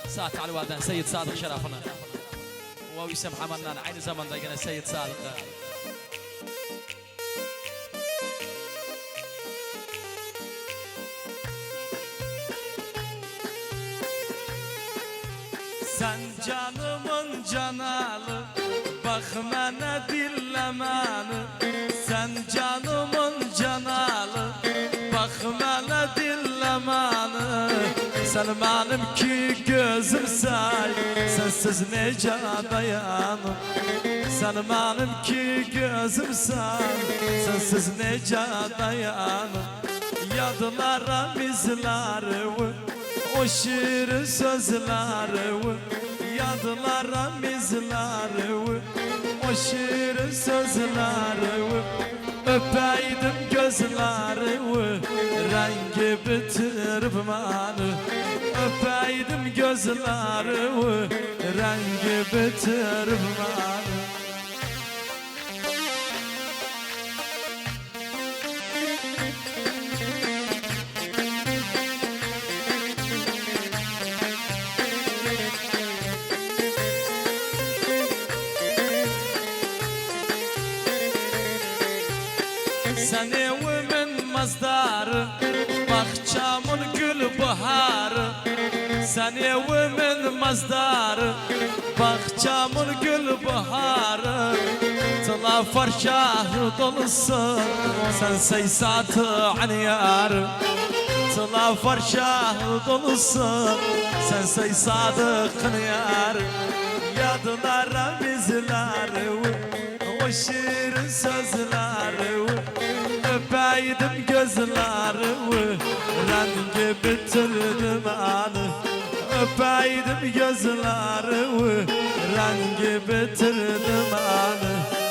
ساعة على الوادان سيد صادق شرفنا وويسم حملنا عين زمن ضيقنا سيد صادق Sen canımın canalı, bakmana dillemanı. Sen canımın canalı, bakmana dillemanı. Sen benim ki gözüm say, sensiz nece dayanım. Sen benim ki gözüm say, sensiz nece dayanım. Yadılara mizları o şirin sözleri, yadılara mizleri, o şirin sözleri. Öpeydim gözleri, rengi bitirip beni. Öpeydim gözleri, rengi bitirip beni. Sen evimin mazdarı, bahçamın gül baharı. Sen evimin mazdarı, bahçamın gül baharı. Tlafar şahı dolusun, sen seysatı aniyarı. Tlafar şahı dolusun, sen seysatı aniyarı. Yadılara bizleri, o şirin sözleri. Öpeydim gözleri, rengi bitirdim anı. Öpeydim gözleri, rengi bitirdim anı.